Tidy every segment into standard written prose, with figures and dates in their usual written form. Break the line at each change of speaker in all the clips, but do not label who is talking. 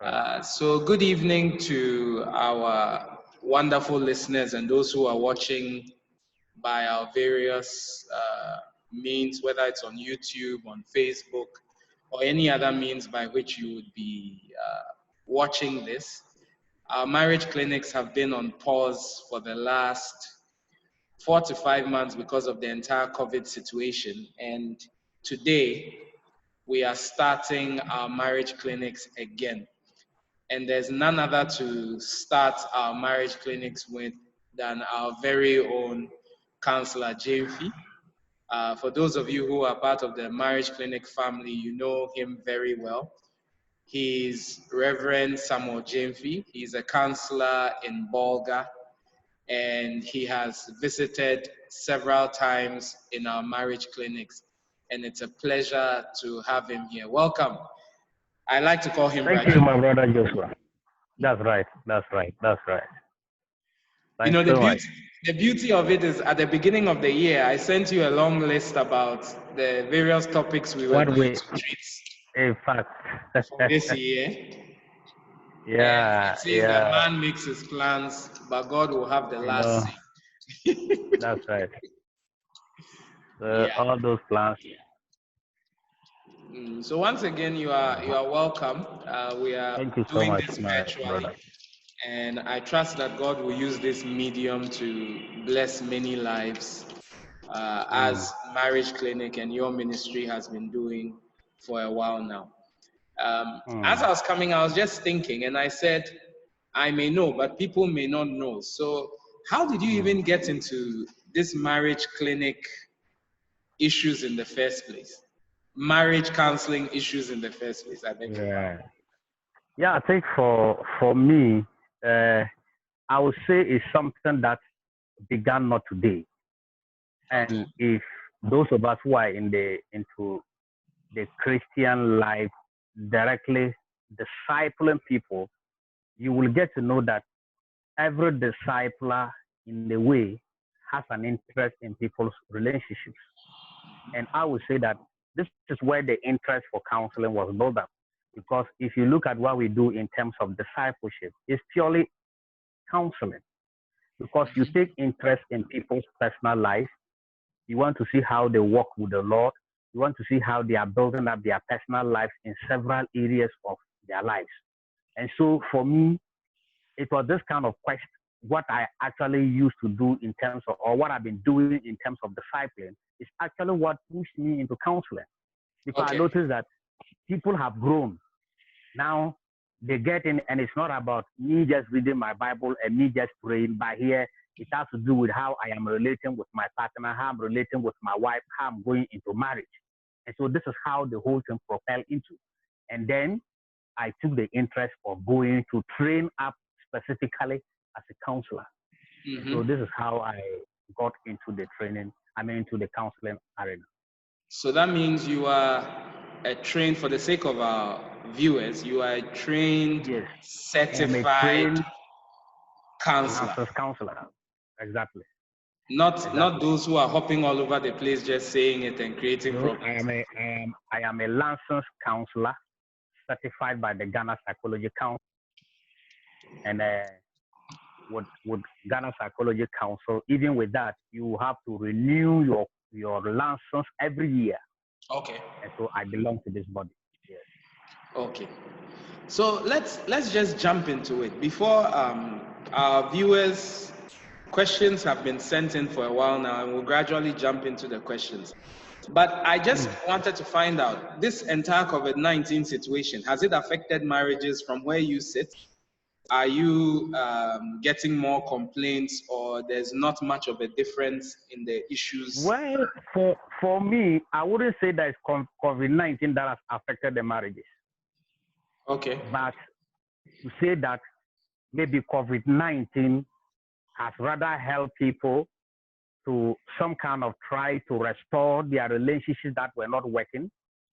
Right.
So good evening to our wonderful listeners and those who are watching by our various means, whether it's on YouTube, on Facebook, or any other means by which you would be watching this. Our marriage clinics have been on pause for the last 4 to 5 months because of the entire COVID situation. And today, we are starting our marriage clinics again. And there's none other to start our marriage clinics with than our very own counselor, Gyamfi. For those of you who are part of the marriage clinic family, you know him very well. He's Reverend Samuel Gyamfi. He's a counselor in Bolga, and he has visited several times in our marriage clinics. And it's a pleasure to have him here. Welcome. I like to call him
Thank
Raju.
you, my brother Joshua. That's right. That's right. That's right.
You
Thanks
know,
so much.
the beauty of it is at the beginning of the year, I sent you a long list about the various topics we were
What
going
we,
to treat
in fact,
for this year. And
yeah,
it says that
yeah,
man makes his plans, but God will have the
you
last
know,
say.
that's right.
Yeah.
All those plans.
So once again, you are welcome. We are
Thank you so
doing
much,
this
my
virtually,
brother.
and I trust that God will use this medium to bless many lives,
Mm,
as Marriage Clinic and your ministry has been doing for a while now. As
mm,
I was coming, I was just thinking, and I said, I may know, but people may not know. So, how did you
mm.
even get into this marriage clinic issues in the first place? Marriage counseling issues in the first place, I beg your pardon.
Yeah, yeah. I think for me, uh, I would say it's something that began not today.
Okay.
And if those of us who are into the Christian life directly discipling people, you will get to know that every discipler, in a way, has an interest in people's relationships. And I would say that this is where the interest for counseling was built up. Because if you look at what we do in terms of discipleship, it's purely counseling. Because you take interest in people's personal life, you want to see how they walk with the Lord, you want to see how they are building up their personal lives in several areas of their lives. And so for me, it was this kind of quest, what I actually used to do in terms of, or what I've been doing in terms of discipling, is actually what pushed me into counseling. Because I
Okay.
noticed that people have grown. Now they get in, and it's not about me just reading my Bible and me just praying, but here it has to do with how I am relating with my partner, how I'm relating with my wife, how I'm going into marriage. And so this is how the whole thing propelled into. And then I took the interest of going to train up specifically as a counselor. And so
Mm-hmm.
this is how I got into the training, into the counseling arena.
So that means you are a trained, for the sake of our viewers, you are a trained,
Yes, I am a
certified
trained
counselor.
licensed counselor. Exactly,
Not
exactly.
those who are hopping all over the place just saying it and creating
No,
problems.
I am a licensed counselor certified by the Ghana Psychology Council. And with Ghana Psychology Council, even with that, you have to renew your license every year.
Okay.
And so I belong to this body. Yes.
Okay. So let's just jump into it. Before our viewers, questions have been sent in for a while now, and we'll gradually jump into the questions. But I just wanted to find out, this entire COVID-19 situation, has it affected marriages from where you sit? Are you getting more complaints, or there's not much of a difference in the issues?
Well, for me, I wouldn't say that it's COVID-19 that has affected the marriages,
Okay.
but to say that maybe COVID-19 has rather helped people to some kind of try to restore their relationships that were not working,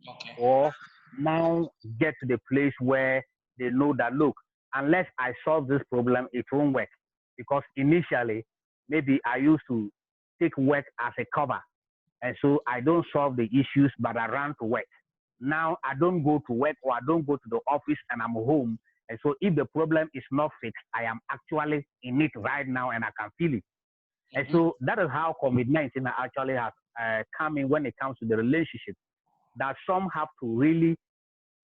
Okay.
or now get to the place where they know that, look, unless I solve this problem, it won't work. Because initially, maybe I used to take work as a cover. And so I don't solve the issues, but I run to work. Now I don't go to work, or I don't go to the office, and I'm home, And so if the problem is not fixed, I am actually in it right now and I can feel it. And
Mm-hmm.
so that is how COVID-19 actually has come in when it comes to the relationship. That some have to really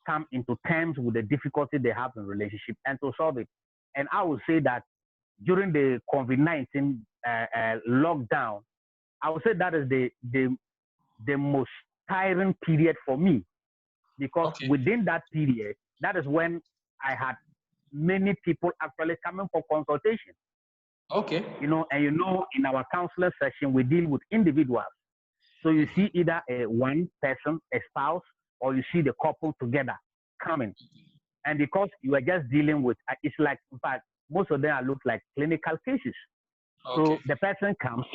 come into terms with the difficulty they have in relationship and to solve it. And I would say that during the COVID-19 lockdown, I would say that is the most tiring period for me because
Okay.
within that period, that is when I had many people actually coming for consultation.
Okay.
And in our counselor session, we deal with individuals. So you
Mm-hmm.
see either a one person, a spouse, or you see the couple together coming. And because you are just dealing with, it's like, in fact, most of them are look like clinical cases.
Okay.
So the person comes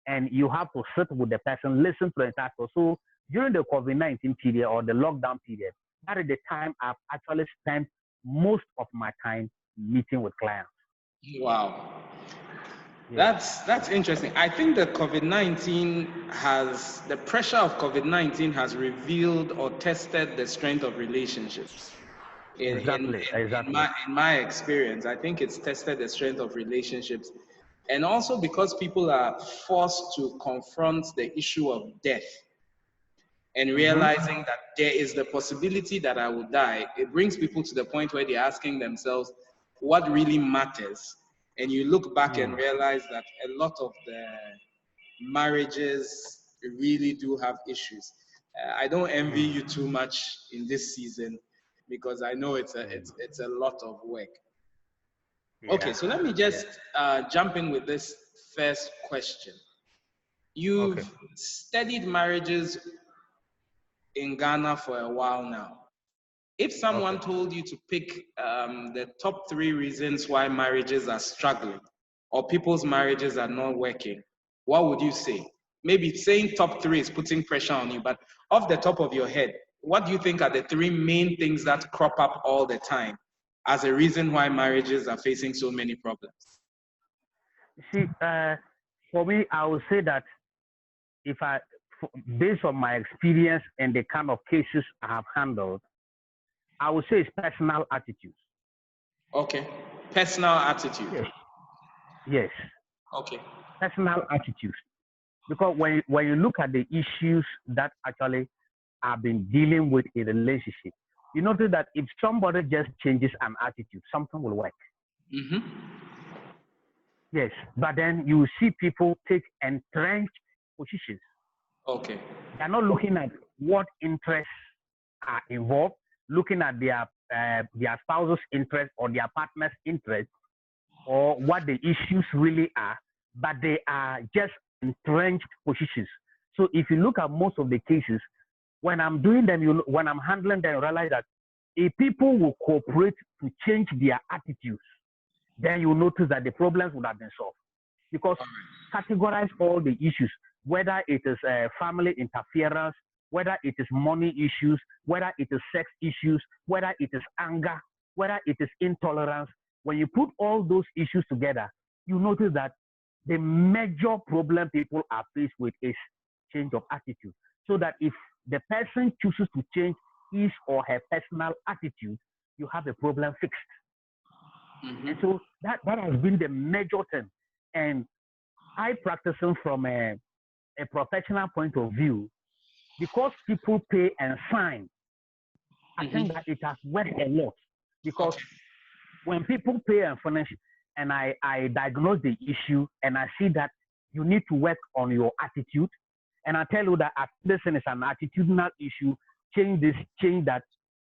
and you have to sit with the person, listen to the entire story. So during the COVID-19 period or the lockdown period, that is the time I've actually spent most of my time meeting with clients.
Wow.
Yes,
That's interesting. I think that the pressure of COVID-19 has revealed or tested the strength of relationships.
exactly, exactly.
In my experience, I think it's tested the strength of relationships. And also because people are forced to confront the issue of death and
Mm-hmm.
realizing that there is the possibility that I will die, it brings people to the point where they're asking themselves what really matters. And you look back and
Mm.
realize that a lot of the marriages really do have issues. I don't envy
Mm.
you too much in this season because I know
Mm.
it's a lot of work. Okay,
Yeah,
so let me
yeah.
just jump in with this first question.
Okay,
You've studied marriages in Ghana for a while now. If
okay.
someone told you to pick the top three reasons why marriages are struggling or people's marriages are not working, what would you say? Maybe saying top three is putting pressure on you, but off the top of your head, what do you think are the three main things that crop up all the time as a reason why marriages are facing so many problems?
See, for me, I would say that if I, based on my experience and the kind of cases I have handled, I would say it's personal attitudes.
Okay, personal attitude.
Yes, yes,
Okay.
personal attitudes. Because when you look at the issues that actually have been dealing with a relationship, you notice that if somebody just changes an attitude, something will work.
Mm-hmm.
Yes, but then you see people take entrenched positions.
Okay.
They're not looking at what interests are involved, looking at their spouse's interest or their partner's interest or what the issues really are, but they are just entrenched positions. So if you look at most of the cases, when I'm doing them, when I'm handling them, you realize that if people will cooperate to change their attitudes, then you notice that the problems would have been solved. Because
All right.
categorize all the issues, whether it is family interference, whether it is money issues, whether it is sex issues, whether it is anger, whether it is intolerance. When you put all those issues together, you notice that the major problem people are faced with is change of attitude. So that if the person chooses to change his or her personal attitude, you have a problem fixed. And
Mm-hmm.
so that has been the major thing. And I practicing from a professional point of view, because people pay and sign, I think
Mm-hmm.
that it has worked a lot. Because
Okay.
when people pay and finish, and I diagnose the issue and I see that you need to work on your attitude, and I tell you that listen, is an attitudinal issue, change this, change that,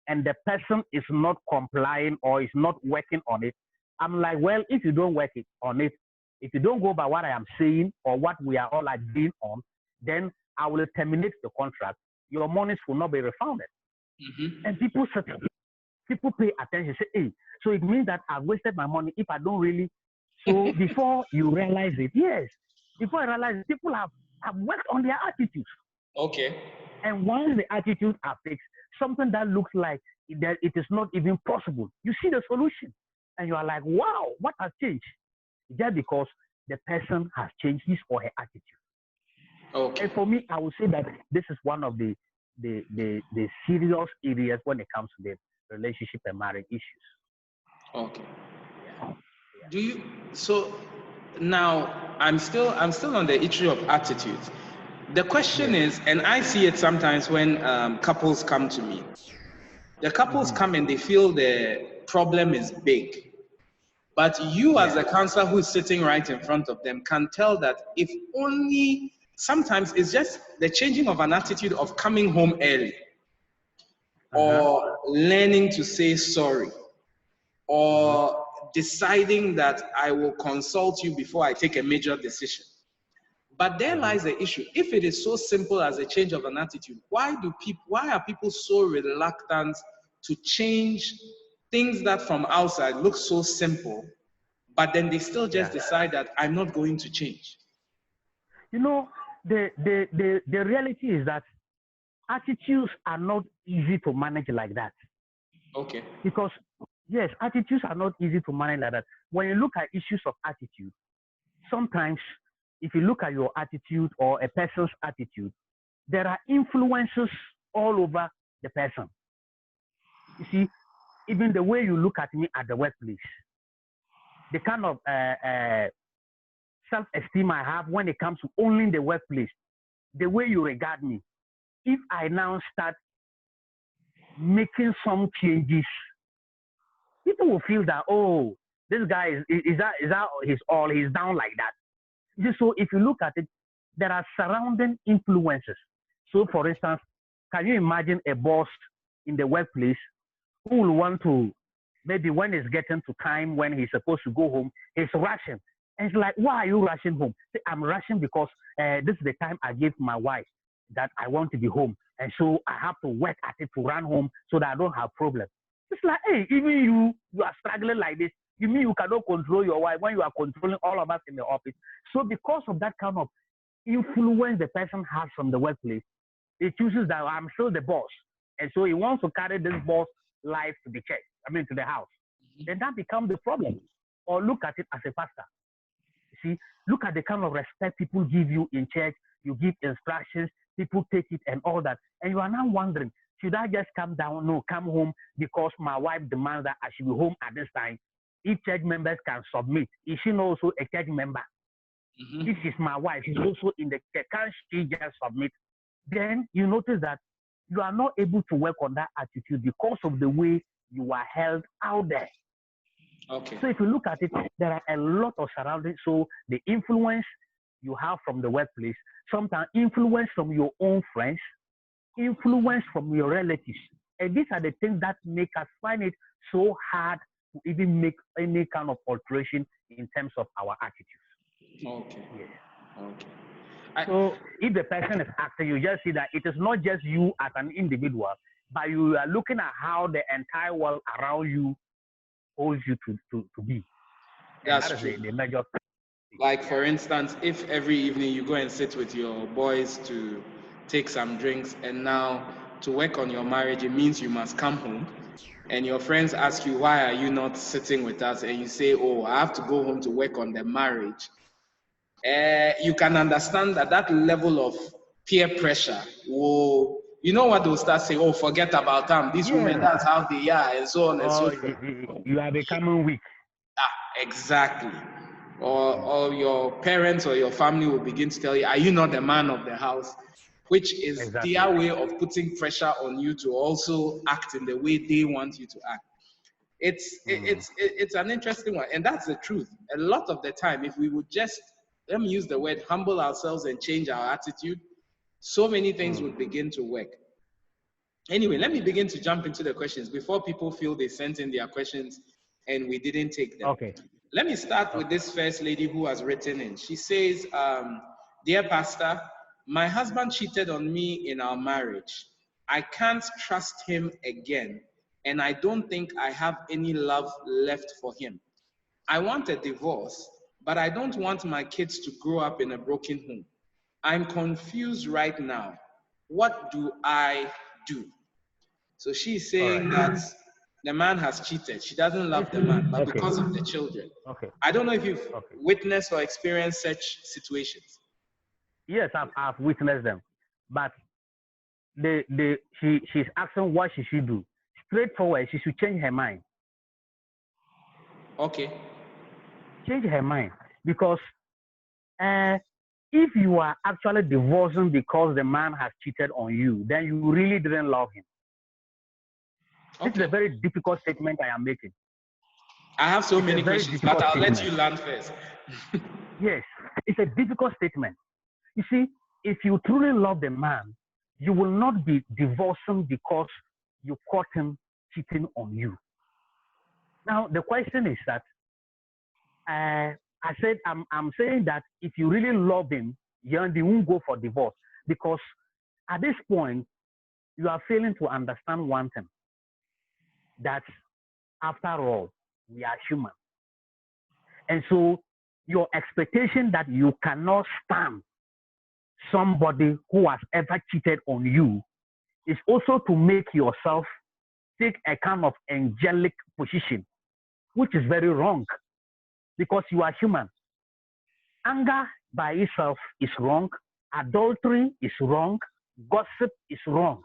and the person is not complying or is not working on it, I'm like, well, if you don't work on it, if you don't go by what I am saying or what we are all agreeing on, then I will terminate the contract. Your monies will not be refunded. And
Mm-hmm.
people pay attention, say, hey, so it means that I've wasted my money if I don't really. So before you realize it, yes, before I realize it, people have worked on their attitudes.
Okay.
And once the attitudes are fixed, something that looks like that it is not even possible, you see the solution. And you are like, wow, what has changed? Just because the person has changed his or her attitude.
Okay.
And for me, I would say that this is one of the serious areas when it comes to the relationship and marriage issues.
Okay.
Yeah. Yeah.
Do you so now I'm still on the issue of attitudes. The question
Yes.
is, and I see it sometimes when couples come to me. The couples
Mm-hmm.
come and they feel the problem is big. But you, as
Yeah.
a counselor who is sitting right in front of them, can tell that if only sometimes it's just the changing of an attitude of coming home early
Uh-huh.
or learning to say sorry
Mm-hmm.
or deciding that I will consult you before I take a major decision. But there
Mm-hmm.
lies the issue. If it is so simple as a change of an attitude, why are people so reluctant to change things that from outside look so simple, but then they still just
Yeah.
decide that I'm not going to change?
You know, the reality is that attitudes are not easy to manage like that.
Okay.
Because yes, attitudes are not easy to manage like that. When you look at issues of attitude, sometimes if you look at your attitude or a person's attitude, there are influences all over the person. You see, even the way you look at me at the workplace, the kind of self-esteem I have when it comes to only the workplace, the way you regard me. If I now start making some changes, people will feel that, oh, this guy is that he's down like that. So if you look at it, there are surrounding influences. So for instance, can you imagine a boss in the workplace who will want to, maybe when it's getting to time when he's supposed to go home, he's rushing. And it's like, why are you rushing home? Say, I'm rushing because this is the time I gave my wife that I want to be home. And so I have to work at it to run home so that I don't have problems. It's like, hey, even you are struggling like this. You mean you cannot control your wife when you are controlling all of us in the office? So because of that kind of influence the person has from the workplace, he chooses that I'm still the boss. And so he wants to carry this boss life to the church, to the house. Then that becomes the problem. Or look at it as a pastor. You see, look at the kind of respect people give you in church. You give instructions, people take it and all that. And you are now wondering, should I just come down? No, come home because my wife demands that I should be home at this time. If church members can submit, is she not also a church member? If she's my wife, she's also in the church. Can't she just submit? Then you notice that you are not able to work on that attitude because of the way you are held out there.
Okay.
So if you look at it, there are a lot of surroundings. So the influence you have from the workplace, sometimes influence from your own friends, influence from your relatives. And these are the things that make us find it so hard to even make any kind of alteration in terms of our attitudes.
Okay.
Yes.
Okay. I,
So if the person is acting, you just see that it is not just you as an individual, but you are looking at how the entire world around you holds you to be. And that
that's
is
true.
the major thing.
Like
Yeah.
for instance, if every evening you go and sit with your boys to take some drinks, and now to work on your marriage, it means you must come home, and your friends ask you, why are you not sitting with us? And you say, oh, I have to go home to work on the marriage. You can understand that that level of peer pressure will, you know what they'll start saying, oh, forget about them, these women,
Yeah.
that's how they are, and so on and so
Or
forth.
you are becoming weak.
Exactly.
Mhm.
Or your parents or your family will begin to tell you, are you not the man of the house? Which is
Exactly.
their way of putting pressure on you to also act in the way they want you to act.
Mm.
It's an interesting one, and that's the truth. A lot of the time, if we would just, let me use the word, humble ourselves and change our attitude, so many things
Mm.
would begin to work. Anyway, let me begin to jump into the questions before people feel they sent in their questions and we didn't take them.
Okay.
Let me start with
Okay.
this first lady who has written in. She says, Dear Pastor, my husband cheated on me in our marriage. I can't trust him again, and I don't think I have any love left for him. I want a divorce, but I don't want my kids to grow up in a broken home. I'm confused right now. What do I do? So she's
All
saying
right.
that the man has cheated. She doesn't love
It's
the man, but
okay.
because of the children.
Okay.
I don't know if you've
Okay.
witnessed or experienced such situations.
Yes, I've witnessed them, but she's asking what she should do. Straightforward, she should change her mind.
Okay.
Change her mind. Because uh, if you are actually divorcing because the man has cheated on you, then you really didn't love him. This is a
Okay.
very difficult statement I am making.
I have so
It's a
many
very
questions, but
difficult
I'll let
statement.
you land first.
Yes, it's a difficult statement. You see, if you truly love the man, you will not be divorcing because you caught him cheating on you. Now, the question is that I'm saying that if you really love him, you won't go for divorce because at this point you are failing to understand one thing that after all we are human, and so your expectation that you cannot stand somebody who has ever cheated on you is also to make yourself take a kind of angelic position, which is very wrong because you are human. Anger by itself is wrong, adultery is wrong, gossip is wrong.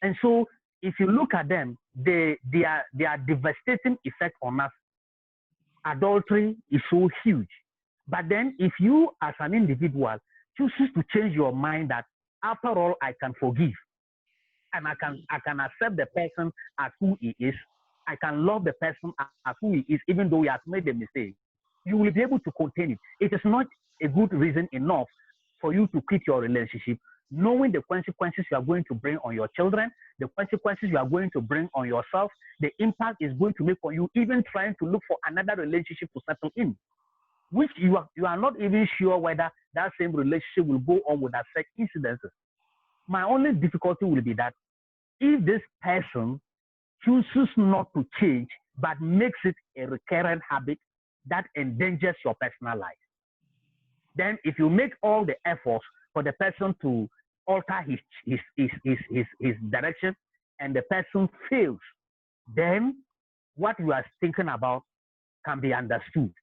And so if you look at them, they are devastating effect on us. Adultery is so huge. But then if you as an individual chooses to change your mind that after all I can forgive, and I can accept the person as who he is. I can love the person as who he is, even though he has made a mistake. You will be able to contain it. It is not a good reason enough for you to quit your relationship, knowing the consequences you are going to bring on your children, the consequences you are going to bring on yourself, the impact is going to make on you, even trying to look for another relationship to settle in, which you are not even sure whether that same relationship will go on without such incidences. My only difficulty will be that if this person chooses not to change but makes it a recurrent habit that endangers your personal life, then if you make all the efforts for the person to alter his direction and the person fails, then what you are thinking about can be understood.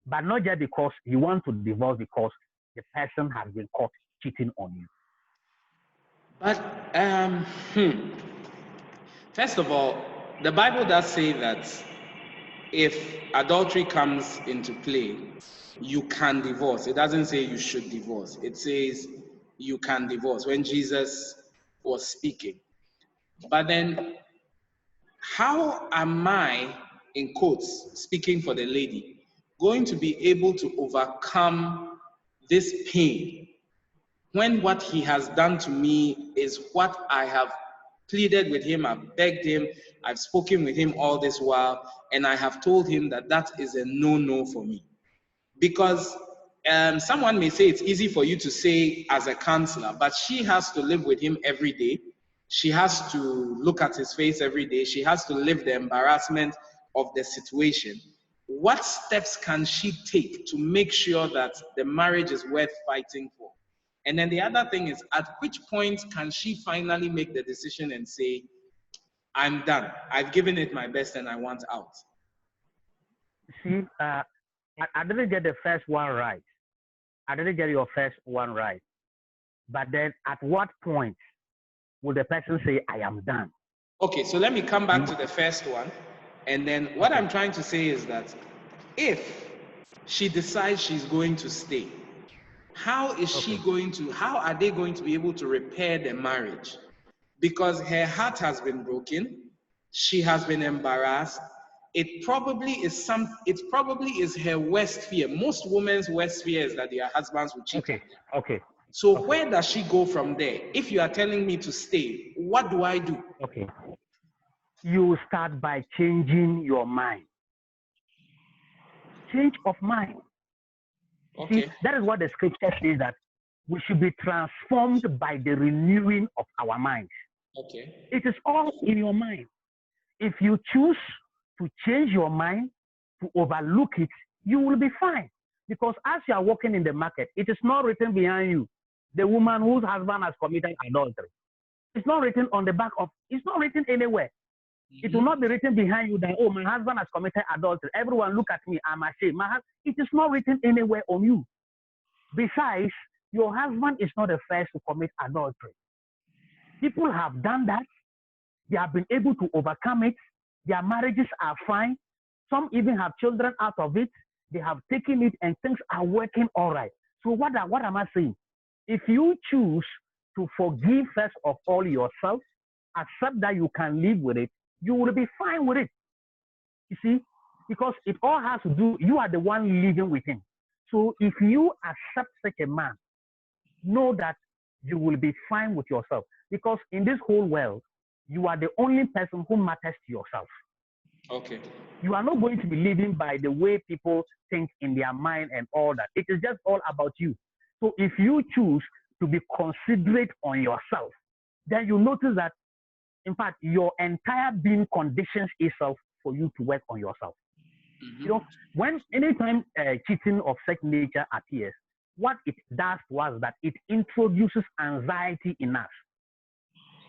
But not just because you want to divorce because the person has been caught cheating on you.
But hmm, first of all, the Bible does say that if adultery comes into play, you can divorce. It doesn't say you should divorce. It says you can divorce when Jesus was speaking. But then, how am I, in quotes, speaking for the lady, going to be able to overcome this pain when what he has done to me is what I have pleaded with him, I've begged him, I've spoken with him all this while, and I have told him that that is a no-no for me. Because someone may say it's easy for you to say as a counselor, but she has to live with him every day. She has to look at his face every day. She has to live the embarrassment of the situation. What steps can she take to make sure that the marriage is worth fighting for? And then the other thing is, at which point can she finally make the decision and say, I'm done. I've given it my best and I want out?
See, I didn't get the first one right. I didn't get your first one right. But then at what point will the person say, I am done?
Okay, so let me come back
Hmm?
to the first one. And then what
Okay.
I'm trying to say is that if she decides she's going to stay,
Okay.
how are they going to be able to repair the marriage? Because her heart has been broken, she has been embarrassed. It probably is her worst fear. Most women's worst fear is that their husbands will cheat on
Okay.
them.
Okay.
So
Okay.
where does she go from there? If you are telling me to stay, what do I do?
Okay. You start by changing your mind. Change of mind. You see,
Okay.
that is what the scripture says that we should be transformed by the renewing of our minds.
Okay.
It is all in your mind. If you choose to change your mind, to overlook it, you will be fine. Because as you are walking in the market, it is not written behind you, the woman whose husband has committed adultery. It's not written on the back of, it's not written anywhere. It will
Mm-hmm.
not be written behind you that, oh, my husband has committed adultery. Everyone look at me, I'm ashamed. It is not written anywhere on you. Besides, your husband is not the first to commit adultery. People have done that. They have been able to overcome it. Their marriages are fine. Some even have children out of it. They have taken it and things are working all right. So what am I saying? If you choose to forgive first of all yourself, accept that you can live with it, you will be fine with it. You see, because it all has to do, you are the one living with him. So if you accept such a man, know that you will be fine with yourself. Because in this whole world, you are the only person who matters to yourself.
Okay.
You are not going to be living by the way people think in their mind and all that. It is just all about you. So if you choose to be considerate on yourself, then you notice that, in fact, your entire being conditions itself for you to work on yourself.
Mm-hmm.
You know, when anytime cheating of such nature appears, what it does was that it introduces anxiety in us.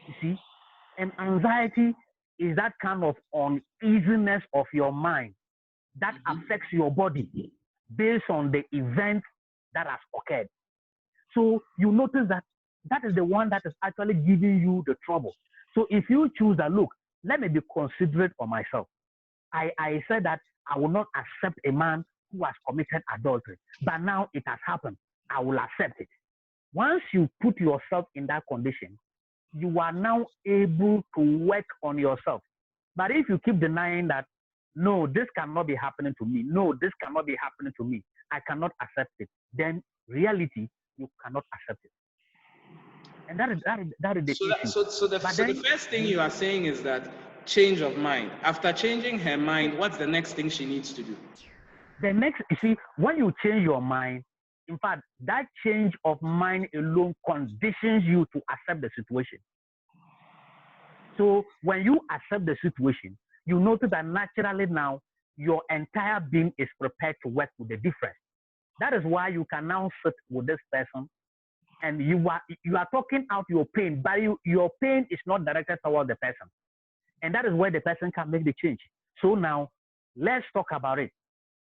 You see, and anxiety is that kind of uneasiness of your mind that affects your body based on the event that has occurred. So you notice that that is the one that is actually giving you the trouble. So if you choose that, look, let me be considerate of myself. I said that I will not accept a man who has committed adultery, but now it has happened. I will accept it. Once you put yourself in that condition, you are now able to work on yourself. But if you keep denying that, no, this cannot be happening to me, no, this cannot be happening to me, I cannot accept it, then reality, you cannot accept it. And that is the issue. But
So the
then,
first thing you are saying is that change of mind. After changing her mind, what's the next thing she needs to do?
the next, you see, when you change your mind, in fact, that change of mind alone conditions you to accept the situation. So when you accept the situation, you notice that naturally now your entire being is prepared to work with the difference. That is why you can now sit with this person and you are talking out your pain, but your pain is not directed toward the person. And that is where the person can make the change. So now let's talk about it.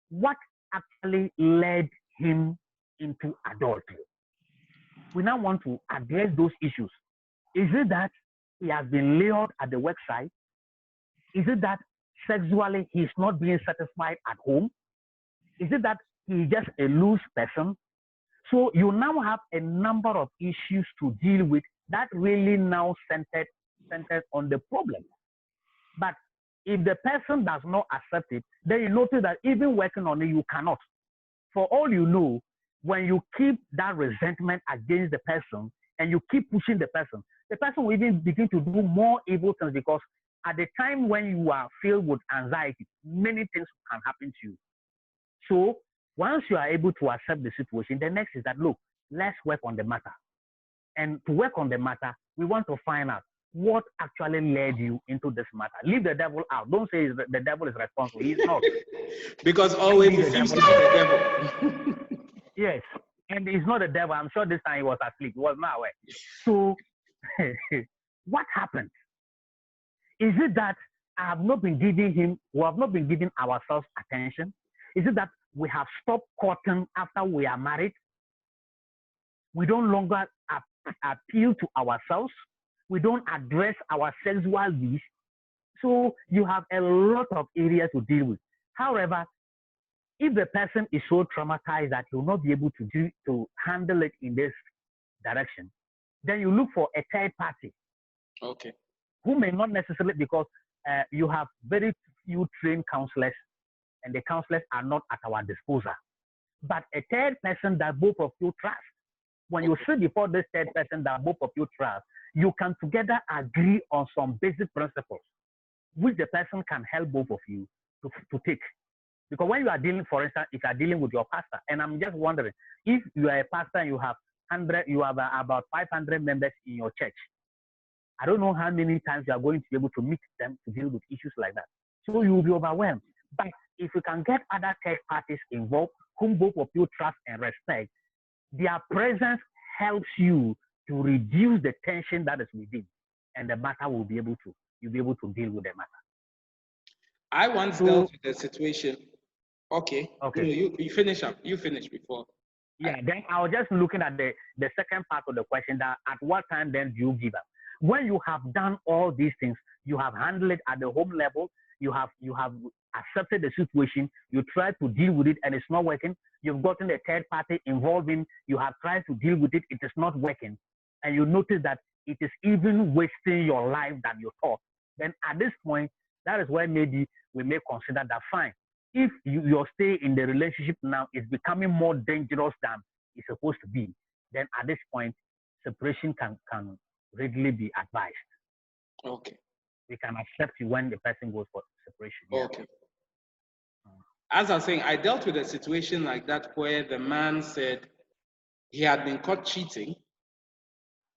What actually led him into adultery? We now want to address those issues. Is it that he has been lured at the website? Is it that sexually he's not being satisfied at home? Is it that he's just a loose person? So you now have a number of issues to deal with that really now centered on the problem. But if the person does not accept it, then you notice that even working on it, you cannot. For all you know, when you keep that resentment against the person and you keep pushing the person will even begin to do more evil things because at the time when you are filled with anxiety, many things can happen to you. So once you are able to accept the situation, the next is that, look, let's work on the matter. And to work on the matter, we want to find out what actually led you into this matter. Leave the devil out. Don't say the devil is responsible. He's not.
Because always it seems to be the devil.
Yes. And he's not the devil. I'm sure this time he was asleep. He was not aware. So what happened? Is it that I have not been giving him, we have not been giving ourselves attention? Is it that we have stopped courting after we are married? We don't longer appeal to ourselves. We don't address our sexual needs. So you have a lot of areas to deal with. However, if the person is so traumatized that he will not be able to handle it in this direction, then you look for a third party.
Okay.
Who may not necessarily, because you have very few trained counselors, and the counselors are not at our disposal. But a third person that both of you trust. When you sit before this third person that both of you trust, you can together agree on some basic principles, which the person can help both of you to take. Because when you are dealing, for instance, if you are dealing with your pastor, and I'm just wondering, if you are a pastor and you have about 500 members in your church, I don't know how many times you are going to be able to meet them to deal with issues like that. So you will be overwhelmed. But if you can get other third parties involved, whom both of you trust and respect, their presence helps you to reduce the tension that is within, and the matter will be able to, you'll be able to deal with the matter.
I once dealt with a situation. Okay.
Okay.
No, you finish up. You finish before.
Yeah, then I was just looking at the second part of the question, that at what time then do you give up? When you have done all these things, you have handled it at the home level, you have accepted the situation, you try to deal with it and it's not working, you've gotten a third party involved in, you have tried to deal with it, it is not working, and you notice that it is even wasting your life than you thought, then at this point, that is why maybe we may consider that fine. If your stay in the relationship now is becoming more dangerous than it's supposed to be, then at this point, separation can readily be advised.
Okay.
We can accept you when the person goes for separation. Yeah.
Okay. As I was saying, I dealt with a situation like that where the man said he had been caught cheating,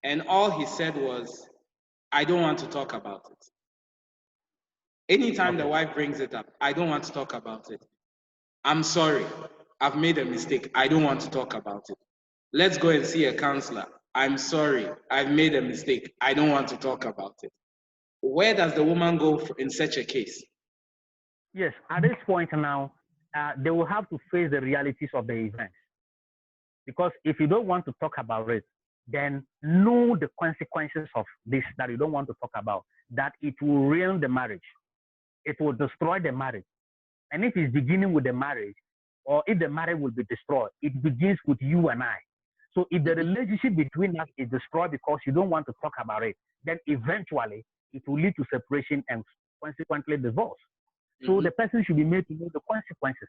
and all he said was, I don't want to talk about it. Anytime the wife brings it up, I don't want to talk about it. I'm sorry. I've made a mistake. I don't want to talk about it. Let's go and see a counselor. I'm sorry. I've made a mistake. I don't want to talk about it. Where does the woman go in such a case?
Yes, at this point now, they will have to face the realities of the event. Because if you don't want to talk about it, then know the consequences of this that you don't want to talk about, that it will ruin the marriage. It will destroy the marriage. And if it's beginning with the marriage, or if the marriage will be destroyed, it begins with you and I. So if the relationship between us is destroyed because you don't want to talk about it, then eventually it will lead to separation and consequently divorce. So the person should be made to know the consequences.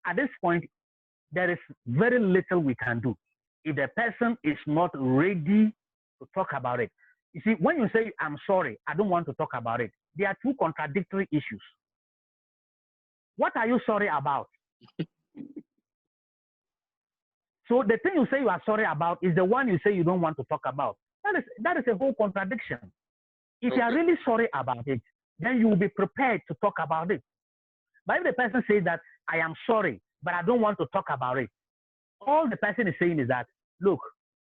At this point, there is very little we can do if the person is not ready to talk about it. You see, when you say, I'm sorry, I don't want to talk about it, there are two contradictory issues. What are you sorry about? So the thing you say you are sorry about is the one you say you don't want to talk about. That is a whole contradiction. If you are really sorry about it, then you will be prepared to talk about it. But if the person says that I am sorry, but I don't want to talk about it, all the person is saying is that, look,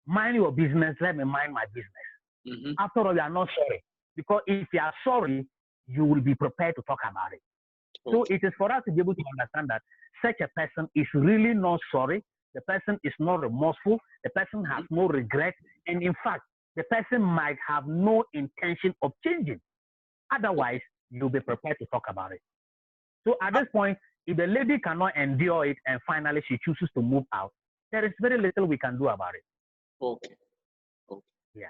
mind your business, let me mind my business. After all, you are not sorry. Because if you are sorry, you will be prepared to talk about it. So it is for us to be able to understand that such a person is really not sorry. The person is not remorseful. The person has no regret. And in fact, the person might have no intention of changing. Otherwise, you'll be prepared to talk about it. So at this point, if the lady cannot endure it and finally she chooses to move out, there is very little we can do about it.
Okay.
Yeah.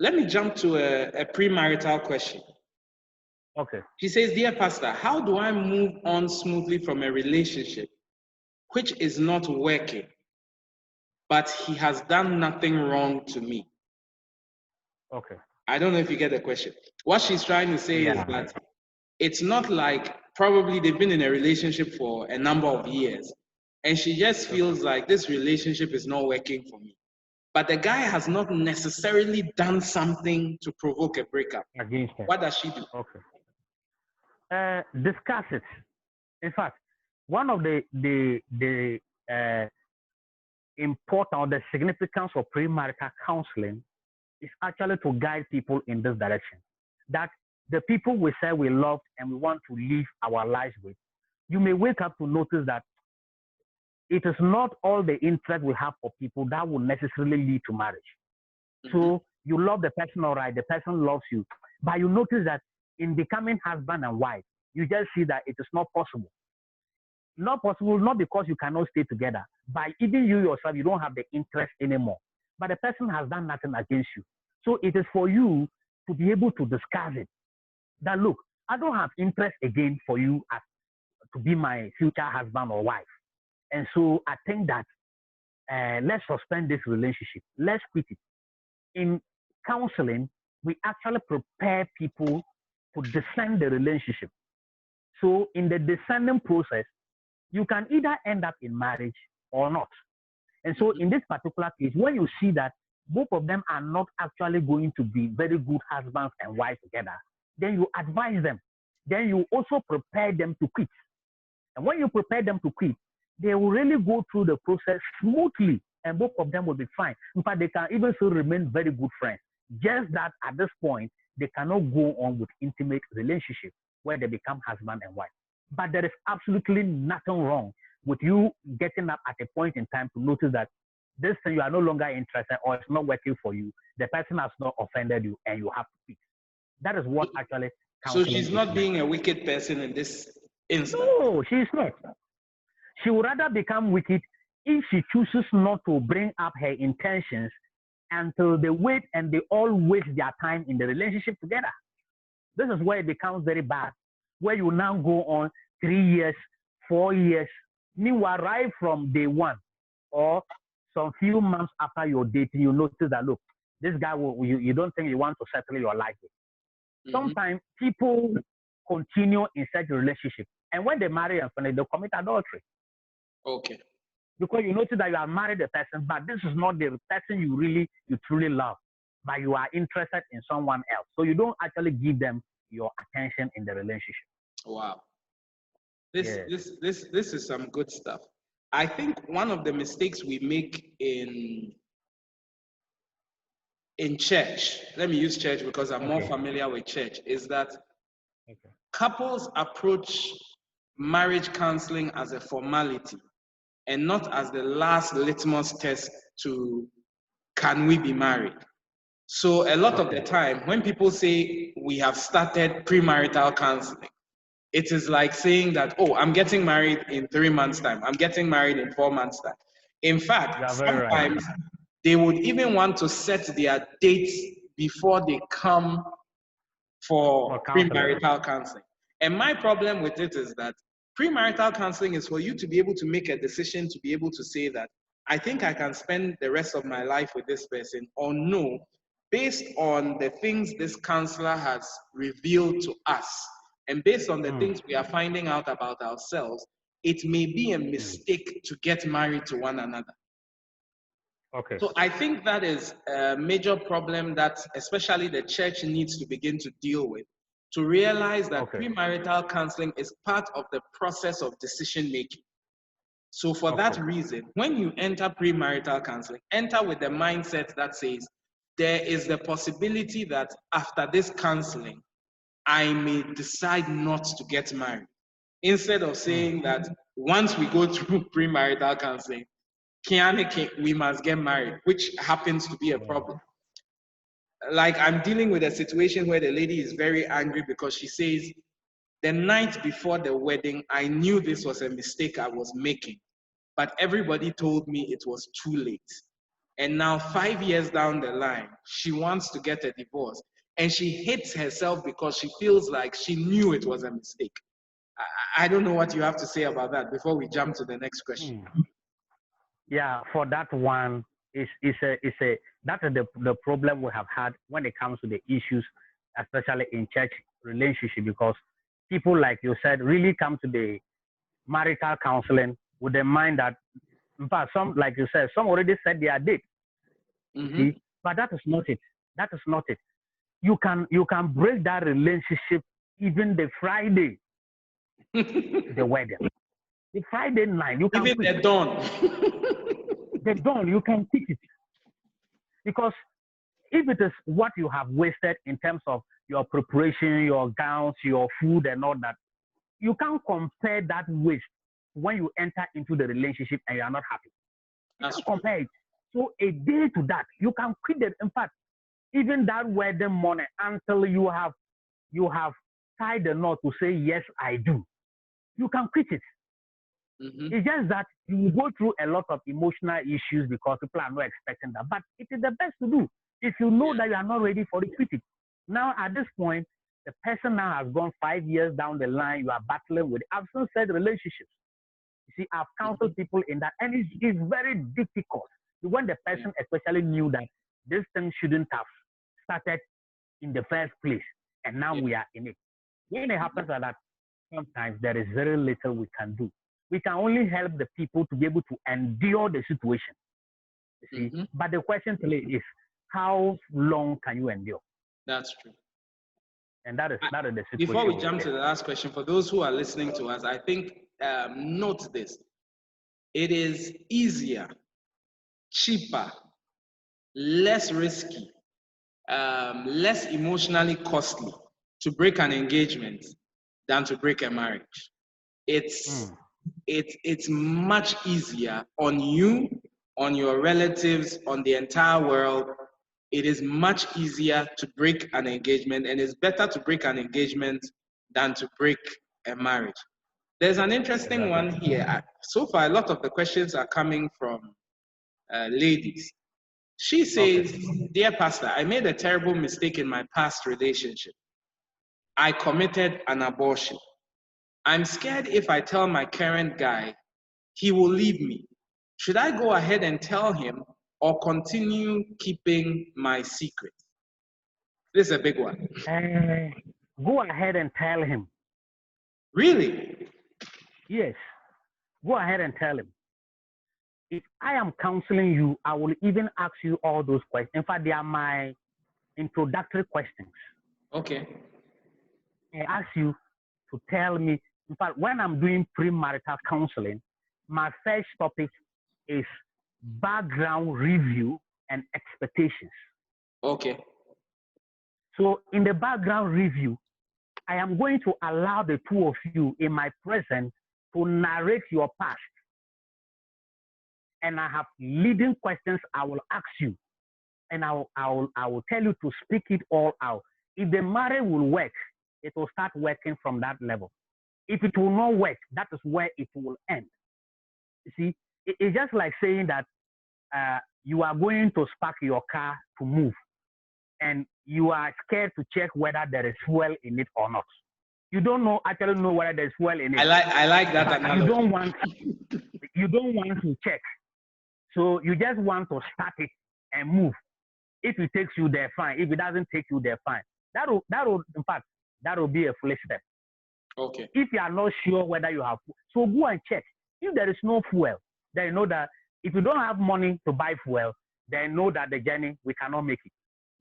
Let me jump to a premarital question.
Okay.
She says, Dear Pastor, how do I move on smoothly from a relationship which is not working, but he has done nothing wrong to me?
Okay.
I don't know if you get the question. What she's trying to say is that it's not like probably they've been in a relationship for a number of years, and she just feels like this relationship is not working for me. But the guy has not necessarily done something to provoke a breakup.
Against her.
What does she do?
Okay. Discuss it. In fact, one of the important or the significance of premarital counseling is actually to guide people in this direction. That the people we say we love and we want to live our lives with, you may wake up to notice that it is not all the interest we have for people that will necessarily lead to marriage. So you love the person, all right, the person loves you, but you notice that in becoming husband and wife, you just see that it is not possible. Not possible, not because you cannot stay together, but even you yourself, you don't have the interest anymore. But the person has done nothing against you. So it is for you to be able to discuss it. That look, I don't have interest again for you as to be my future husband or wife. And so I think that let's suspend this relationship. Let's quit it. In counseling, we actually prepare people to discern the relationship. So in the discerning process, you can either end up in marriage or not. And so in this particular case, when you see that both of them are not actually going to be very good husbands and wives together, then you advise them. Then you also prepare them to quit. And when you prepare them to quit, they will really go through the process smoothly and both of them will be fine. In fact, they can even still remain very good friends. Just that at this point, they cannot go on with intimate relationship where they become husband and wife. But there is absolutely nothing wrong with you getting up at a point in time to notice that this thing you are no longer interested or it's not working for you. The person has not offended you and you have to quit. That is what actually
So
counseling
she's
is
not
meant.
being a wicked person in this instance.
No, she's not. She would rather become wicked if she chooses not to bring up her intentions until they wait and they all waste their time in the relationship together. This is where it becomes very bad, where you now go on 3 years, 4 years. Meanwhile, right from day one or some few months after your dating, you notice that, look, this guy, you don't think you want to settle your life with. Sometimes people continue in such a relationship, and when they marry and finish, they commit adultery.
Okay.
Because you notice that you have married a person, but this is not the person you truly love, but you are interested in someone else. So you don't actually give them your attention in the relationship.
Wow. This
Yes.
this this this is some good stuff. I think one of the mistakes we make in church, let me use church because I'm more
Okay.
familiar with church, is that
Okay.
couples approach marriage counseling as a formality and not as the last litmus test to can we be married. So a lot of the
Okay.
time when people say we have started premarital counseling, it is like saying that, oh, I'm getting married in 3 months' time. I'm getting married in 4 months' time. In
You
fact,
are very right.
sometimes they would even want to set their dates before they come
For
for
counseling.
premarital counseling. And my problem with it is that premarital counseling is for you to be able to make a decision to be able to say that I think I can spend the rest of my life with this person, or no, based on the things this counselor has revealed to us and based on the things we are finding out about ourselves, it may be a mistake to get married to one another.
Okay.
So I think that is a major problem that especially the church needs to begin to deal with, to realize that
Okay.
premarital counseling is part of the process of decision making. So for that
Okay.
reason, when you enter premarital counseling, enter with the mindset that says, there is the possibility that after this counseling, I may decide not to get married. Instead of saying that once we go through premarital counseling, we must get married, which happens to be a problem. Like I'm dealing with a situation where the lady is very angry because she says, the night before the wedding, I knew this was a mistake I was making, but everybody told me it was too late. And now 5 years down the line, she wants to get a divorce and she hates herself because she feels like she knew it was a mistake. I don't know what you have to say about that before we jump to the next question.
Yeah, for that one, is a that is the problem we have had when it comes to the issues, especially in church relationship, because people like you said really come to the marital counseling with the mind that, in fact, some like you said, some already said their date. You see, but that is not it. That is not it. You can break that relationship even the Friday, the wedding, the Friday night. You can
Even
quit.
the dawn.
The dawn, you can quit it because if it is what you have wasted in terms of your preparation, your gowns, your food, and all that, you can't compare that waste when you enter into the relationship and you are not happy. You
That's
can't
true.
compare it. So a day to that, you can quit it. In fact, even that wedding morning, until you have tied the knot to say yes, I do, you can quit it. It's just that you will go through a lot of emotional issues because people are not expecting that. But it is the best to do. If you know that you are not ready for it, quit it. Now, at this point, the person now has gone 5 years down the line. You are battling with absent said relationships. You see, I've counseled people in that, and it's very difficult when the person especially knew that this thing shouldn't have started in the first place, and now we are in it. When it happens like that, sometimes there is very little we can do. We can only help the people to be able to endure the situation. You see, but the question today is, how long can you endure?
That's true.
And that is the
Before we
situation
jump
we're
to
in.
the last question, for those who are listening to us, I think note this. It is easier, cheaper, less risky, less emotionally costly to break an engagement than to break a marriage. It's much easier on you, on your relatives, on the entire world, it is much easier to break an engagement, and it's better to break an engagement than to break a marriage. There's an interesting
Exactly.
one here. So far, a lot of the questions are coming from ladies. She
Okay.
says, "Dear Pastor, I made a terrible mistake in my past relationship. I committed an abortion. I'm scared if I tell my current guy, he will leave me. Should I go ahead and tell him or continue keeping my secret?" This is a big one.
Go ahead and tell him.
Really?
Yes. Go ahead and tell him. If I am counseling you, I will even ask you all those questions. In fact, they are my introductory questions.
Okay.
I ask you to tell me. In fact, when I'm doing premarital counseling, my first topic is background review and expectations.
Okay.
So, in the background review, I am going to allow the two of you in my presence to narrate your past. And I have leading questions I will ask you. And I will tell you to speak it all out. If the marriage will work, it will start working from that level. If it will not work, that is where it will end. You see, it's just like saying that you are going to spark your car to move, and you are scared to check whether there is fuel in it or not. You don't actually know whether there's fuel in it.
I like that
but
analogy.
You don't want to check. So you just want to start it and move. If it takes you there, fine. If it doesn't take you there, fine. In fact, that will be a foolish step.
Okay.
If you are not sure whether you have, so go and check. If there is no fuel, then you know that if you don't have money to buy fuel, then know that the journey, we cannot make it.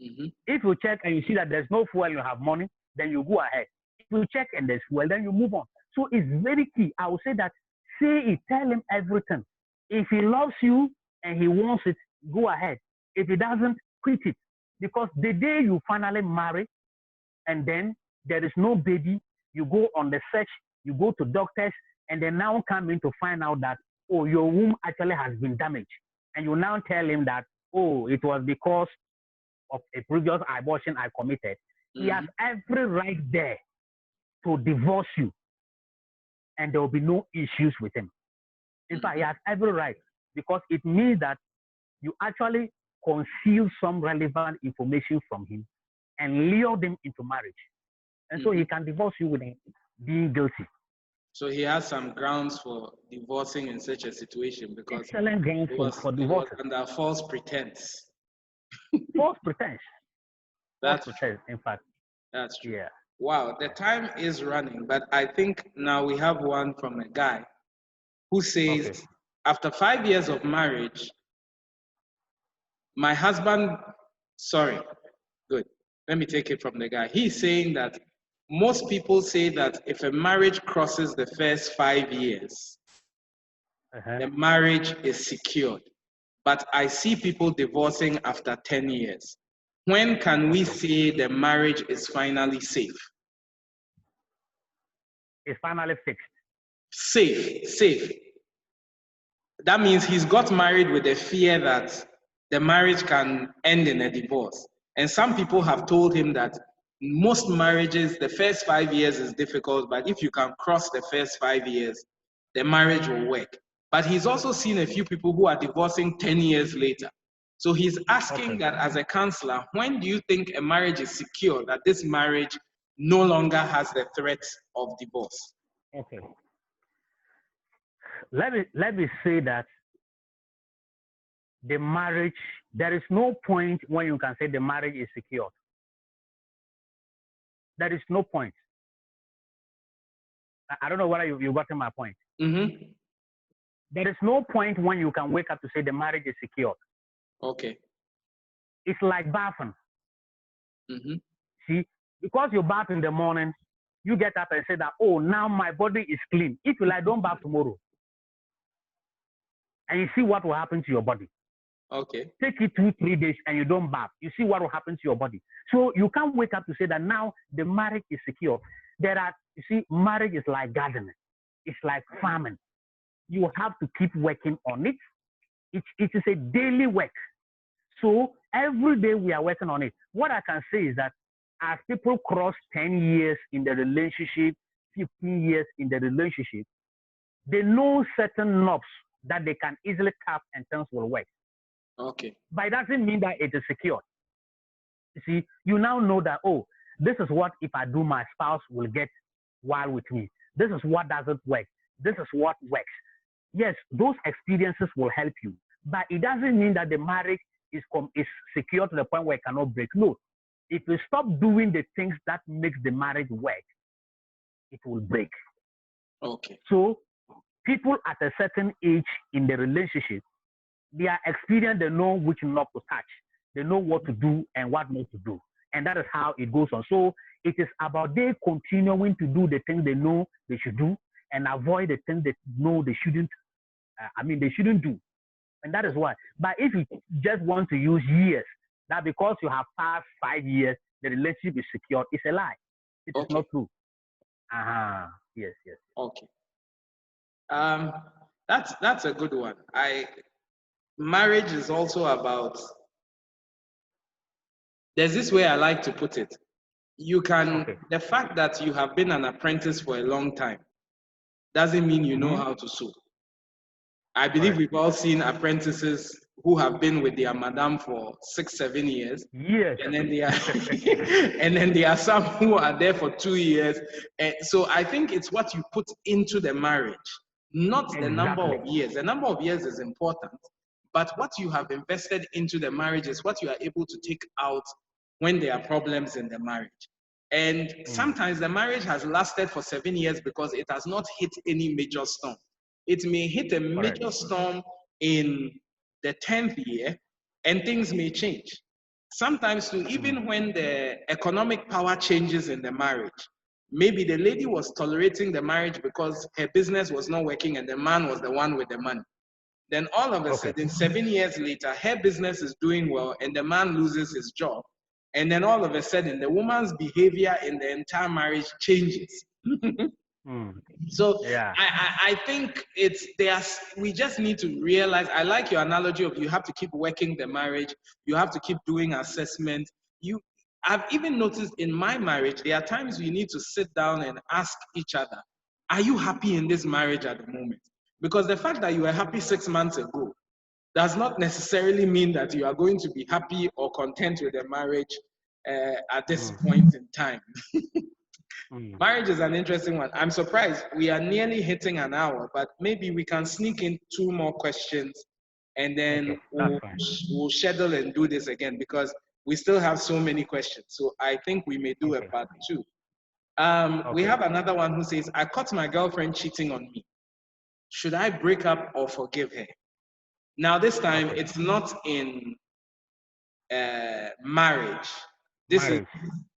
Mm-hmm.
If you check and you see that there's no fuel, you have money, then you go ahead. If you check and there's fuel, then you move on. So it's very key. I would say that, say it, tell him everything. If he loves you and he wants it, go ahead. If he doesn't, quit it. Because the day you finally marry and then there is no baby, you go on the search, you go to doctors, and then now come in to find out that, oh, your womb actually has been damaged. And you now tell him that, oh, it was because of a previous abortion I committed. Mm-hmm. He has every right there to divorce you, and there will be no issues with him. In fact, he has every right, because it means that you actually conceal some relevant information from him and lure them into marriage. And so he can divorce you without being guilty.
So he has some grounds for divorcing in such a situation, because
excellent grounds for divorce.
Under false pretense.
False pretense.
That's
false pretense, in fact.
That's true.
Yeah.
Wow, the time is running, but I think now we have one from a guy who says, after 5 years of marriage, my husband, good. Let me take it from the guy. He's saying that most people say that if a marriage crosses the first 5 years, the marriage is secured. But I see people divorcing after 10 years. When can we say the marriage is finally safe?
It's finally fixed.
Safe. That means he's got married with the fear that the marriage can end in a divorce. And some people have told him that most marriages, the first 5 years is difficult, but if you can cross the first 5 years, the marriage will work. But he's also seen a few people who are divorcing 10 years later. So he's asking that as a counselor, when do you think a marriage is secure, that this marriage no longer has the threat of divorce?
Okay. Let me say that the marriage, there is no point when you can say the marriage is secure. There is no point. I don't know whether you got to my point.
Mm-hmm.
There is no point when you can wake up to say the marriage is secure.
Okay.
It's like bathing.
Mm-hmm.
See, because you bath in the morning, you get up and say that, oh, now my body is clean. If you like, don't bath tomorrow. And you see what will happen to your body.
Okay.
Take it 2-3 days and you don't bath. You see what will happen to your body. So you can't wake up to say that now the marriage is secure. You see, marriage is like gardening. It's like farming. You have to keep working on it. It is a daily work. So Every day we are working on it. What I can say is that as people cross 10 years in the relationship, 15 years in the relationship, they know certain knobs that they can easily tap and things will work.
Okay.
But it doesn't mean that it is secure. You see, you now know that, oh, this is what if I do, my spouse will get wild with me. This is what doesn't work. This is what works. Yes, those experiences will help you, but it doesn't mean that the marriage is secure to the point where it cannot break. No, if you stop doing the things that makes the marriage work, it will break.
Okay.
So people at a certain age in the relationship, they are experienced, they know which knob to touch, they know what to do and what not to do. And that is how it goes on. So it is about they continuing to do the things they know they should do and avoid the things they know they shouldn't. They shouldn't do. And that is why. But if you just want to use years, that because you have passed 5 years, the relationship is secure, it's a lie. It is not true. Yes.
Okay. That's a good one. Marriage is also about. There's this way I like to put it. You can the fact that you have been an apprentice for a long time doesn't mean you know how to sew. I believe we've all seen apprentices who have been with their madam for 6-7 years.
Yes.
And then they are and then there are some who are there for 2 years. And so I think it's what you put into the marriage, not the number of years. The number of years is important, but what you have invested into the marriage is what you are able to take out when there are problems in the marriage. And sometimes the marriage has lasted for 7 years because it has not hit any major storm. It may hit a major storm in the 10th year and things may change. Sometimes too, even when the economic power changes in the marriage, maybe the lady was tolerating the marriage because her business was not working and the man was the one with the money. Then all of a sudden, 7 years later, her business is doing well and the man loses his job. And then all of a sudden, the woman's behavior in the entire marriage changes. So I think we just need to realize, I like your analogy of you have to keep working the marriage, you have to keep doing assessment. I've even noticed in my marriage, there are times we need to sit down and ask each other, are you happy in this marriage at the moment? Because the fact that you were happy 6 months ago does not necessarily mean that you are going to be happy or content with the marriage at this point in time. Marriage is an interesting one. I'm surprised we are nearly hitting an hour, but maybe we can sneak in 2 more questions and then we'll schedule and do this again because we still have so many questions. So I think we may do a part 2. We have another one who says, I caught my girlfriend cheating on me. Should I break up or forgive her? Now this time it's not in marriage.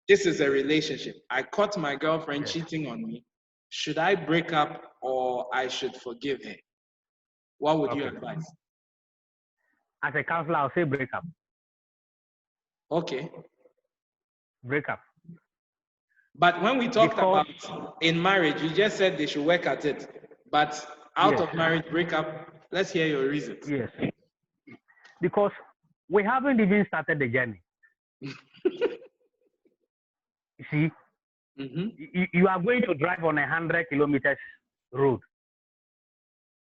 This is a relationship. I caught my girlfriend cheating on me. Should I break up or I should forgive her? What would you advise?
As a counselor, I'll say break up.
Okay.
Break up.
But when we talked about in marriage, you just said they should work at it. But out of marriage, break up. Let's hear your reasons.
Yes. Because we haven't even started the journey. You see, you are going to drive on 100 kilometers road.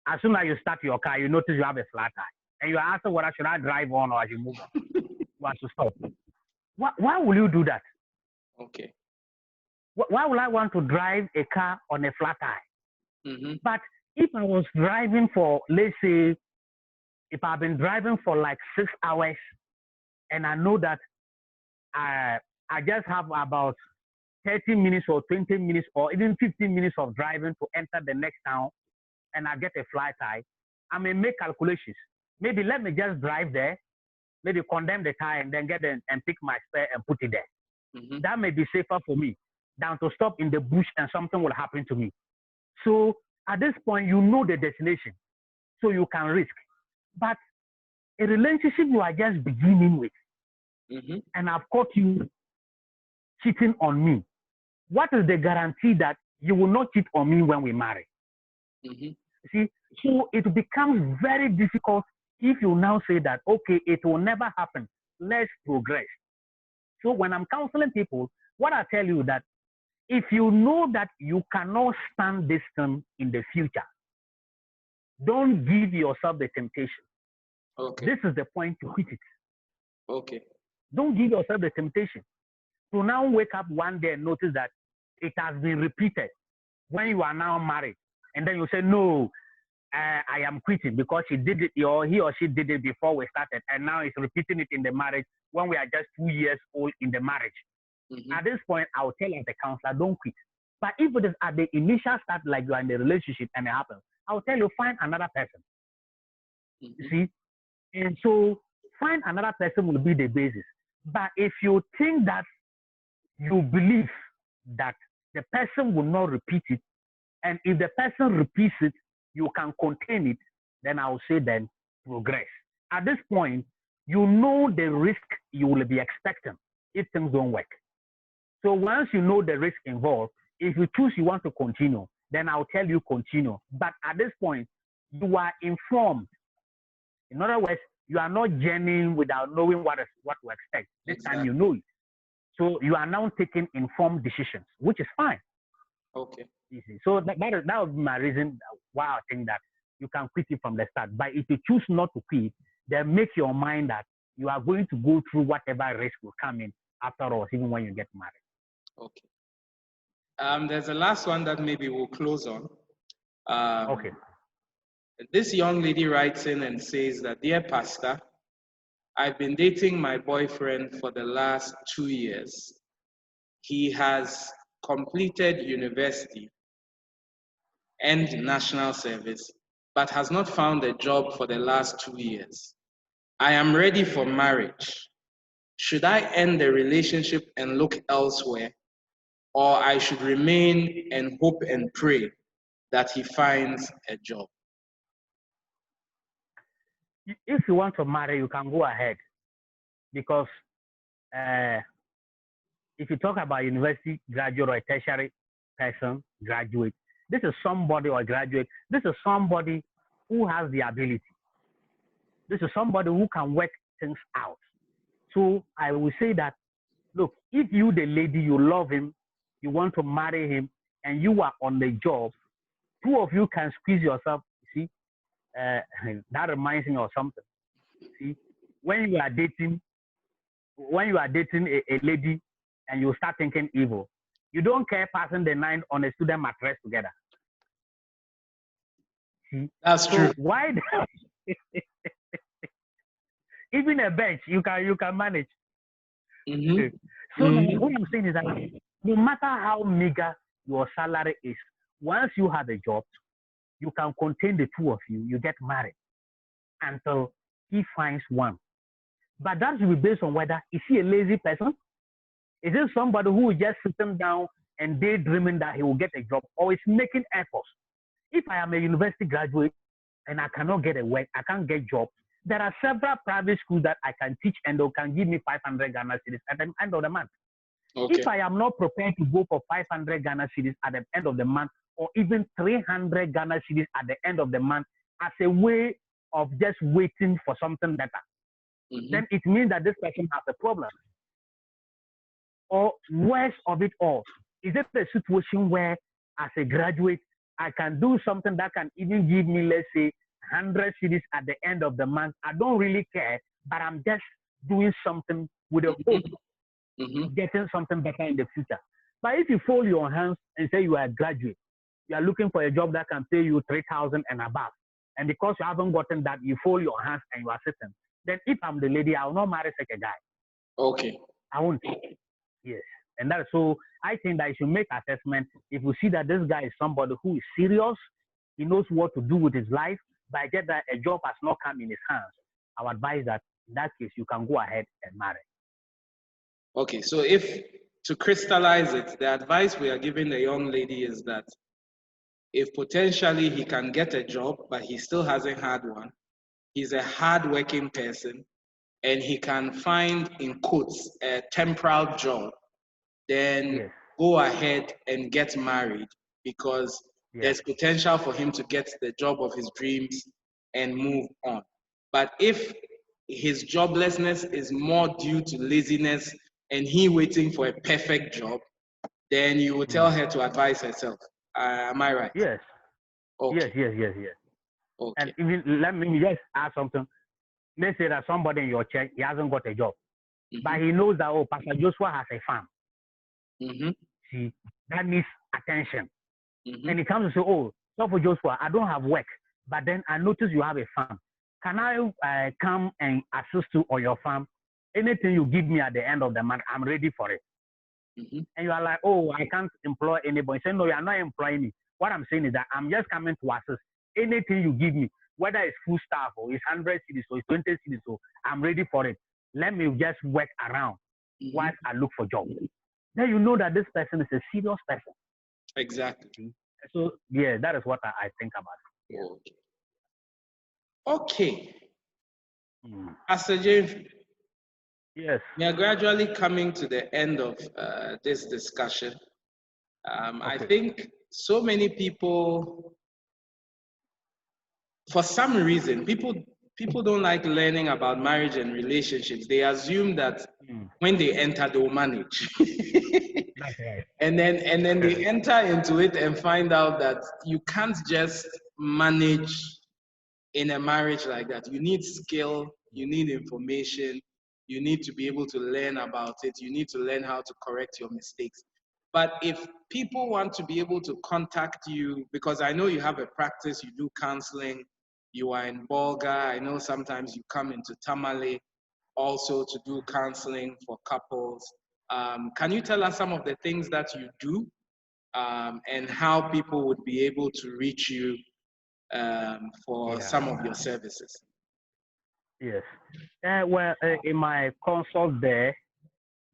As soon as you start your car, you notice you have a flat tire. And you are asking whether should I drive on or I should move on. You have to stop. Why will you do that?
Okay.
Why would I want to drive a car on a flat tire? But if I was driving for, let's say, if I've been driving for like 6 hours and I know that I just have about 30 minutes or 20 minutes or even 15 minutes of driving to enter the next town and I get a flat tire, I may make calculations. Maybe let me just drive there, maybe condemn the tire and then get in and pick my spare and put it there. That may be safer for me than to stop in the bush and something will happen to me. So at this point, you know the destination, so you can risk. But a relationship you are just beginning with, and I've caught you cheating on me, what is the guarantee that you will not cheat on me when we marry? See, so it becomes very difficult if you now say that, okay, it will never happen let's progress. So when I'm counseling people, what I tell you that if you know that you cannot stand this thing in the future, don't give yourself the temptation.
Okay.
This is the point to quit it.
Okay.
Don't give yourself the temptation. To now wake up one day and notice that it has been repeated when you are now married. And then you say, no, I am quitting because she did it, or he or she did it before we started. And now it's repeating it in the marriage when we are just 2 years old in the marriage.
Mm-hmm.
At this point, I'll tell as a counselor, don't quit. But if it is at the initial start, like you are in the relationship and it happens, I'll tell you, find another person.
Mm-hmm.
See? And so find another person will be the basis. But if you think that you believe that the person will not repeat it, and if the person repeats it, you can contain it, then I'll say then progress. At this point, you know the risk you will be expecting if things don't work. So once you know the risk involved, if you choose you want to continue, then I'll tell you continue. But at this point, you are informed. In other words, you are not journeying without knowing what to expect. This time you know it. So you are now taking informed decisions, which is fine.
Okay.
Easy. So that would be my reason why I think that you can quit it from the start. But if you choose not to quit, then make your mind that you are going to go through whatever risk will come in after all, even when you get married.
Okay. There's a last one that maybe we'll close on.
Okay.
This young lady writes in and says that, dear pastor, I've been dating my boyfriend for the last 2 years. He has completed university and national service, but has not found a job for the last 2 years. I am ready for marriage. Should I end the relationship and look elsewhere, or I should remain and hope and pray that he finds a job?
If you want to marry, you can go ahead, because if you talk about university graduate or a tertiary person, graduate, this is somebody or graduate, this is somebody who has the ability. This is somebody who can work things out. So I will say that, look, if you, the lady, you love him, you want to marry him, and you are on the job, two of you can squeeze yourself. See, that reminds me of something. See, when you are dating, a lady, and you start thinking evil, you don't care passing the night on a student mattress together. See,
that's true.
So why? Even a bench, you can manage.
Mm-hmm.
So what I'm saying is that no matter how meager your salary is, once you have a job, you can contain the two of you. You get married until he finds one. But that should be based on whether is he a lazy person? Is it somebody who is just sitting down and daydreaming that he will get a job, or is making efforts? If I am a university graduate and I cannot get a work, I can't get jobs, there are several private schools that I can teach and they can give me 500 Ghana cedis at the end of the month.
Okay.
If I am not prepared to go for 500 Ghana cedis at the end of the month, or even 300 Ghana cedis at the end of the month, as a way of just waiting for something better, then it means that this person has a problem. Or worst of it all, is it a situation where, as a graduate, I can do something that can even give me, let's say, 100 cedis at the end of the month? I don't really care, but I'm just doing something with a hope of getting something better in the future. But if you fold your hands and say you are a graduate, you are looking for a job that can pay you 3,000 and above, and because you haven't gotten that, you fold your hands and you are sitting, then if I'm the lady, I will not marry such a guy.
Okay.
I won't. Yes. And that's so I think that you should make assessment. If you see that this guy is somebody who is serious, he knows what to do with his life, but I get that a job has not come in his hands, I would advise that in that case you can go ahead and marry.
Okay, so if to crystallize it, the advice we are giving the young lady is that if potentially he can get a job, but he still hasn't had one, he's a hardworking person, and he can find, in quotes, a temporal job, then go ahead and get married, because there's potential for him to get the job of his dreams and move on. But if his joblessness is more due to laziness and he waiting for a perfect job, then you will tell her to advise herself. Am I right?
Yes.
Okay.
Yes. And
Okay.
even let me just add something. Let's say that somebody in your church, he hasn't got a job, but he knows that, oh, Pastor Joshua has a farm. See, that needs attention. And he comes to say, oh, so for Joshua, I don't have work, but then I notice you have a farm. Can I come and assist you on your farm? Anything you give me at the end of the month, I'm ready for it. And you are like, oh, I can't employ anybody. Say, no, you are not employing me. What I'm saying is that I'm just coming to assist. Anything you give me, whether it's full staff or it's 100 cities or it's 20 cities, so I'm ready for it. Let me just work around while I look for jobs. Then you know that this person is a serious person.
Exactly.
So, yeah, that is what I think about it.
Yeah. Okay. Pastor Gyamfi.
Yes.
We are gradually coming to the end of this discussion. I think so many people, for some reason, people don't like learning about marriage and relationships. They assume that when they enter, they'll manage.
That's right.
And then they enter into it and find out that you can't just manage in a marriage like that. You need skill, you need information, you need to be able to learn about it, you need to learn how to correct your mistakes. But if people want to be able to contact you, because I know you have a practice, you do counseling, you are in Bolga, I know sometimes you come into Tamale also to do counseling for couples. Can you tell us some of the things that you do and how people would be able to reach you for some of your services?
Yes. In my consult there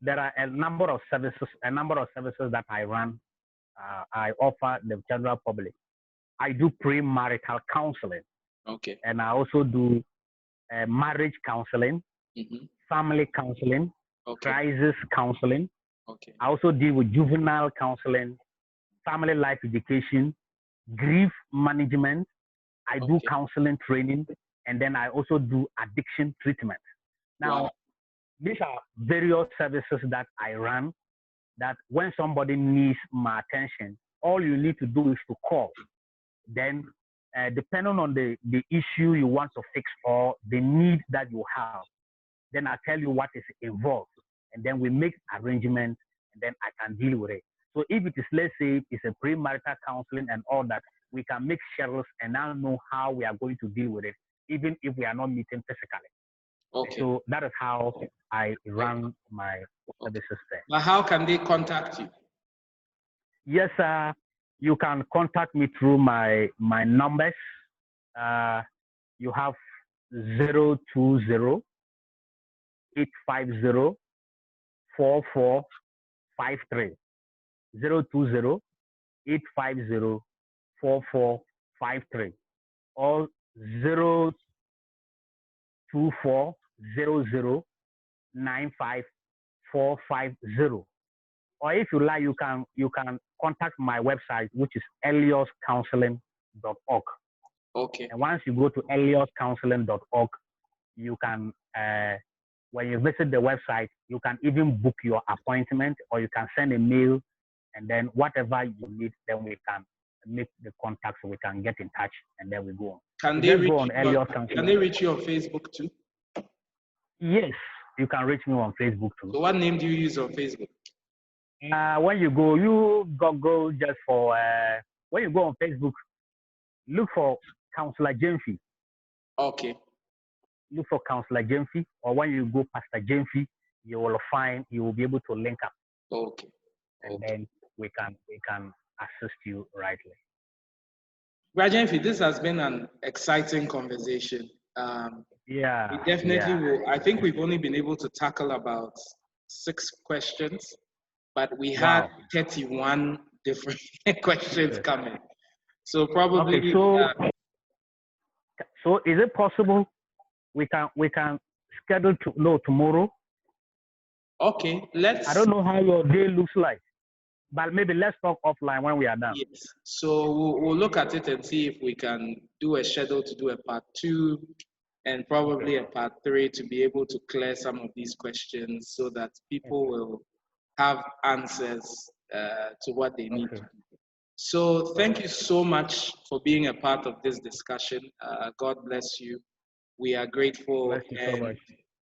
are a number of services that I run. I offer the general public. I do premarital counseling.
Okay.
And I also do marriage counseling, family counseling, crisis counseling.
Okay.
I also deal with juvenile counseling, family life education, grief management. I do counseling training, and then I also do addiction treatment. Now, these are various services that I run that when somebody needs my attention, all you need to do is to call. Then, depending on the issue you want to fix or the need that you have, then I tell you what is involved. And then we make arrangements, and then I can deal with it. So if it is, let's say, it's a premarital counseling and all that, we can make schedules and now know how we are going to deal with it, even if we are not meeting physically.
Okay.
So that is how I run my services there.
But how can they contact you?
Yes, you can contact me through my numbers. You have 020 850 4453. 020 850 4453 or 024 00 95450. Or if you like, you can contact my website, which is elioscounseling.org.
Okay.
And once you go to elioscounseling.org, you can, when you visit the website, you can even book your appointment, or you can send a mail, and then whatever you need, then we can make the contact, so we can get in touch, and then we go on.
Can
they
reach you on Facebook too?
Yes, you can reach me on Facebook too.
So what name do you use on Facebook?
When you go just for, when you go on Facebook, look for Counselor Gyamfi.
Okay.
Look for Counselor Gyamfi, or when you go Pastor Gyamfi, you will be able to link up.
Okay.
And then we can assist you rightly.
Gyamfi, this has been an exciting conversation. We definitely will. I think we've only been able to tackle about 6 questions, but we had 31 different questions coming. So probably.
Okay, so is it possible we can schedule tomorrow?
Okay,
I don't know how your day looks like, but maybe let's talk offline when we are done.
Yes. So we'll look at it and see if we can do a schedule to do a part 2. and
Okay.
probably a part 3 to be able to clear some of these questions so that people
Okay.
will have answers to what they need
Okay.
to do. So thank
Okay.
you so much for being a part of this discussion. God bless you. We are grateful
Bless you so
and
much.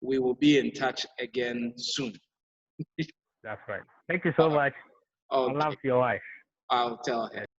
we will be in touch again soon.
That's right. Thank you so
Uh,
much. I love
okay,
your wife.
I'll tell her.